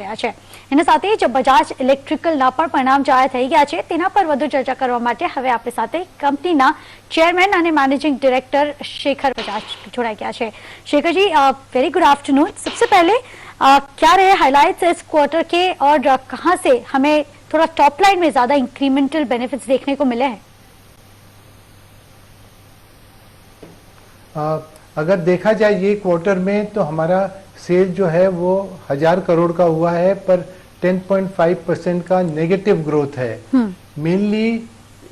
રહ્યા છે। એના સાથે જ બજાજ ઇલેક્ટ્રિકલના પણ પરિણામ જાહેર થઈ ગયા છે। તેના પર વધુ ચર્ચા કરવા માટે હવે આપણી સાથે કંપનીના ચેરમેन અને मैनेजिंग डायरेक्टर शेखर बजाज जोड़ाई गया है। Shekhar ji, very good afternoon. सबसे पहले क्या रहे हाइलाइट्स इस क्वार्टर के और कहां से हमें थोड़ा टॉप लाइन में ज्यादा इंक्रीमेंटल बेनिफिट्स देखने को मिले हैं? अगर देखा जाए ये क्वार्टर में तो हमारा सेल जो है वो 1000 करोड़ का हुआ है, पर 10.5% का नेगेटिव ग्रोथ है। मेनली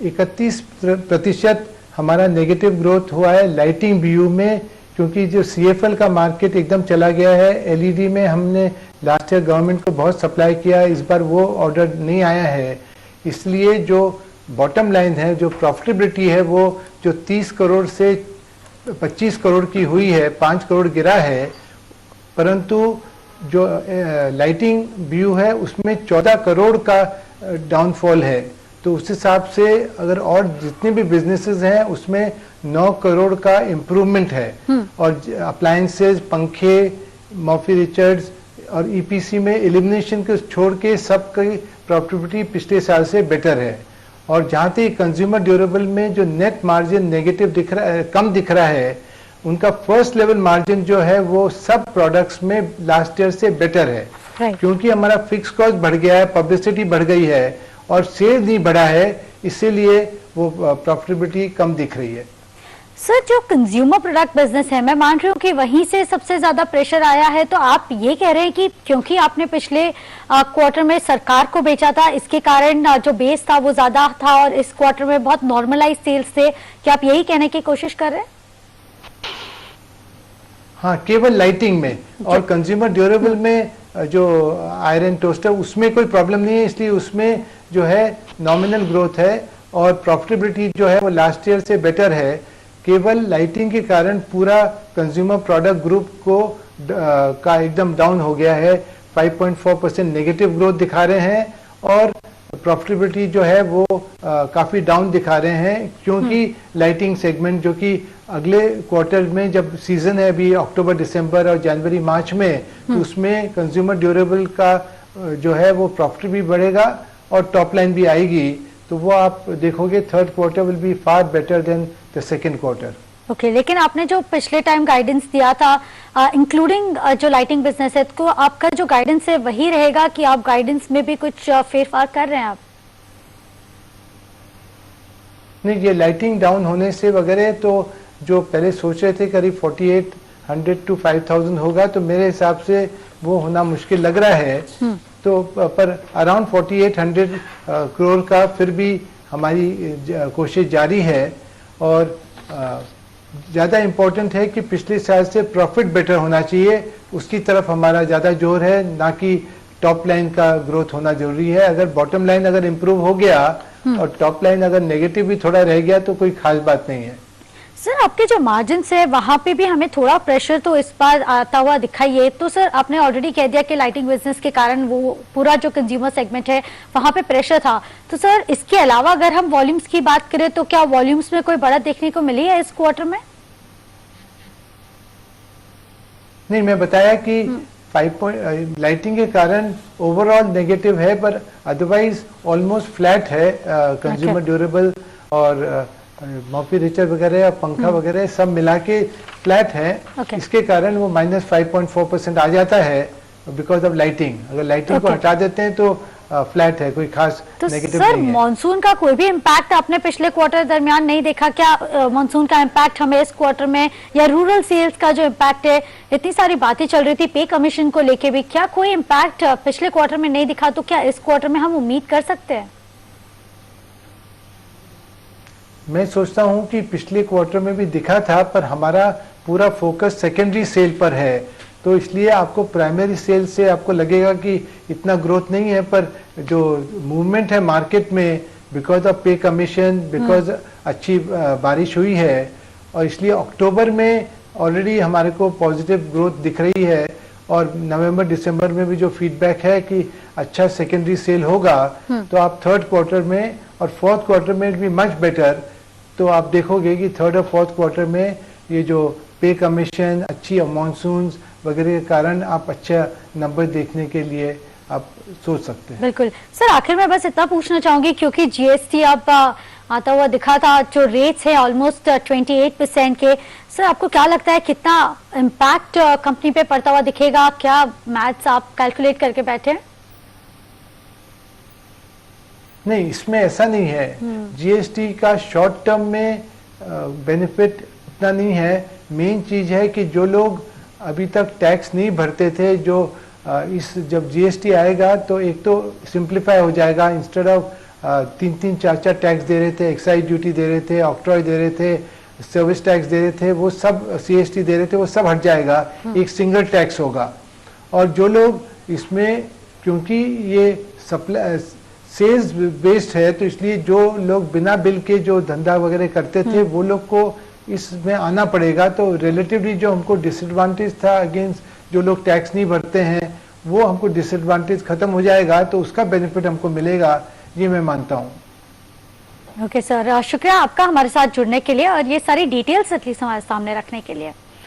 31% हमारा नेगेटिव ग्रोथ हुआ है लाइटिंग बीयू में, क्योंकि जो CFL का मार्केट एकदम चला गया है। LED में हमने लास्ट ईयर गवर्नमेंट को बहुत सप्लाई किया, इस बार वो ऑर्डर नहीं आया है, इसलिए जो बॉटम लाइन है, जो प्रॉफिटेबिलिटी है, वो जो 30 करोड़ से 25 करोड़ की हुई है, 5 करोड़ गिरा है। परंतु जो लाइटिंग व्यू है उसमें 14 करोड़ का डाउनफॉल है। तो उस हिसाब से अगर और जितने भी बिजनेसेस हैं उसमें 9 करोड़ का इम्प्रूवमेंट है। और अप्लायंसेज, पंखे, मॉफी रिचर्ड्स और EPC में एलिमिनेशन को छोड़ के सबकी प्रॉफिटेबिलिटी पिछले साल से बेटर है। और जहाँ तक कंज्यूमर ड्यूरेबल में जो नेट मार्जिन नेगेटिव दिख रहा है, कम दिख रहा है, उनका फर्स्ट लेवल मार्जिन जो है वो सब प्रोडक्ट्स में लास्ट ईयर से बेटर है। क्योंकि हमारा फिक्स कॉस्ट बढ़ गया है, पब्लिसिटी बढ़ गई है और सेल नहीं बढ़ा है, इसीलिए वो प्रॉफिटेबिलिटी कम दिख रही है। सर, जो कंज्यूमर प्रोडक्ट बिजनेस है, मैं मान रही हूँ कि वहीं से सबसे ज्यादा प्रेशर आया है, तो आप ये कह रहे हैं कि क्योंकि आपने पिछले क्वार्टर में सरकार को बेचा था, इसके कारण जो बेस था वो ज्यादा था और इस क्वार्टर में बहुत नॉर्मलाइज सेल्स थे, क्या आप यही कहने की कोशिश कर रहे हैं? हाँ, केवल लाइटिंग में। और कंज्यूमर ड्यूरेबल में जो आयरन टोस्टर, उसमें कोई प्रॉब्लम नहीं है, इसलिए उसमें जो है नॉमिनल ग्रोथ है और प्रॉफिटेबिलिटी जो है वो लास्ट ईयर से बेटर है। केवल लाइटिंग के कारण पूरा कंज्यूमर प्रोडक्ट ग्रुप को का एकदम डाउन हो गया है। 5.4% नेगेटिव ग्रोथ दिखा रहे हैं और प्रॉफिटेबिलिटी जो है वो काफी डाउन दिखा रहे हैं, क्योंकि लाइटिंग सेगमेंट जो कि अगले क्वार्टर में जब सीजन है अभी अक्टूबर, दिसंबर और जनवरी, मार्च में, तो उसमें कंज्यूमर ड्यूरेबल का जो है वो प्रॉफिट भी बढ़ेगा और टॉप लाइन भी आएगी। तो वो आप देखोगे third quarter will be far better than the second quarter. Okay, लेकिन आपने जो पिछले टाइम गाइडेंस दिया था इंक्लूडिंग जो लाइटिंग बिजनेस है, तो आपका जो गाइडेंस है वही रहेगा कि आप गाइडेंस में भी कुछ फेरफार कर रहे हैं आप? नहीं, ये लाइटिंग डाउन होने से वगैरह तो जो पहले सोच रहे थे करीब 4800 to 5000 होगा, तो मेरे हिसाब से वो होना मुश्किल लग रहा है। तो पर अराउंड 4800 करोड़ का फिर भी हमारी कोशिश जारी है। और ज़्यादा इम्पोर्टेंट है कि पिछले साल से प्रॉफिट बेटर होना चाहिए, उसकी तरफ हमारा ज़्यादा जोर है, ना कि टॉप लाइन का ग्रोथ होना जरूरी है। अगर बॉटम लाइन अगर इम्प्रूव हो गया और टॉप लाइन अगर नेगेटिव भी थोड़ा रह गया तो कोई खास बात नहीं है। सर, आपके जो मार्जिन्स है वहां पे भी हमें थोड़ा प्रेशर तो इस बार आता हुआ दिखाई। तो सर, आपने ऑलरेडी कह दिया कि लाइटिंग बिजनेस के कारण वो पूरा जो कंज्यूमर सेगमेंट है वहां पे प्रेशर था। तो सर, इसके अलावा अगर हम वॉल्यूम्स की बात करें तो क्या वॉल्यूम्स में कोई बढ़त देखने को मिली है इस क्वार्टर में? नहीं, मैं बताया कि लाइटिंग के कारण ओवरऑल नेगेटिव है, पर अदरवाइज ऑलमोस्ट फ्लैट है। कंज्यूमर ड्यूरेबल और मॉफी रिचर वगैरह, पंखा वगैरह सब मिला के फ्लैट है। इसके कारण वो -5.4% आ जाता है बिकॉज ऑफ लाइटिंग। अगर लाइटिंग को हटा देते हैं तो फ्लैट है, कोई खास नेगेटिव नहीं है। सर, मॉनसून का कोई भी इम्पैक्ट आपने पिछले क्वार्टर दरमियान नहीं देखा क्या? मॉनसून का इम्पैक्ट हमें इस क्वार्टर में, या रूरल सेल्स का जो इम्पैक्ट है, इतनी सारी बातें चल रही थी पे कमीशन को लेके भी, क्या कोई इम्पैक्ट पिछले क्वार्टर में नहीं दिखा? तो क्या इस क्वार्टर में हम उम्मीद कर सकते हैं? मैं सोचता हूं कि पिछले क्वार्टर में भी दिखा था, पर हमारा पूरा फोकस सेकेंडरी सेल पर है, तो इसलिए आपको प्राइमरी सेल से आपको लगेगा कि इतना ग्रोथ नहीं है। पर जो मूवमेंट है मार्केट में बिकॉज ऑफ पे कमीशन, बिकॉज अच्छी बारिश हुई है, और इसलिए अक्टूबर में ऑलरेडी हमारे को पॉजिटिव ग्रोथ दिख रही है। और नवंबर, दिसंबर में भी जो फीडबैक है कि अच्छा सेकेंडरी सेल होगा, तो आप थर्ड क्वार्टर में और फोर्थ क्वार्टर में भी मच बेटर। तो आप देखोगे कि थर्ड और फोर्थ क्वार्टर में ये जो पे कमीशन, अच्छी मानसून वगैरह के कारण आप अच्छा नंबर देखने के लिए आप सोच सकते हैं। बिल्कुल सर, आखिर में बस इतना पूछना चाहूंगी क्योंकि जीएसटी अब आता हुआ दिखा था, जो रेट्स है ऑलमोस्ट 28% के। सर आपको क्या लगता है कितना इम्पैक्ट कंपनी पे पड़ता हुआ दिखेगा? क्या मैथ्स आप कैलकुलेट करके बैठे हैं? नहीं, इसमें ऐसा नहीं है। जीएसटी का शॉर्ट टर्म में बेनिफिट उतना नहीं है। मेन चीज है कि जो लोग अभी तक टैक्स नहीं भरते थे, जो इस जब जीएसटी आएगा तो एक तो सिंप्लीफाई हो जाएगा। इंस्टेड ऑफ 3-3, 4-4 टैक्स दे रहे थे, एक्साइज ड्यूटी दे रहे थे, ऑक्ट्रॉय दे रहे थे, सर्विस टैक्स दे रहे थे, वो सब सीएसटी दे रहे थे, वो सब हट जाएगा। एक सिंगल टैक्स होगा। और जो लोग इसमें, क्योंकि ये सप्लाई सेल्स बेस्ड है, तो इसलिए जो लोग बिना बिल के जो धंधा वगैरह करते थे वो लोग को इसमें आना पड़ेगा। तो रिलेटिवली जो हमको डिसएडवांटेज था अगेंस्ट जो लोग टैक्स नहीं भरते हैं, वो हमको डिसएडवांटेज खत्म हो जाएगा, तो उसका बेनिफिट हमको मिलेगा, ये मैं मानता हूँ। ओके सर, शुक्रिया आपका हमारे साथ जुड़ने के लिए और ये सारी डिटेल्स एटलीस्ट हमारे सामने रखने के लिए।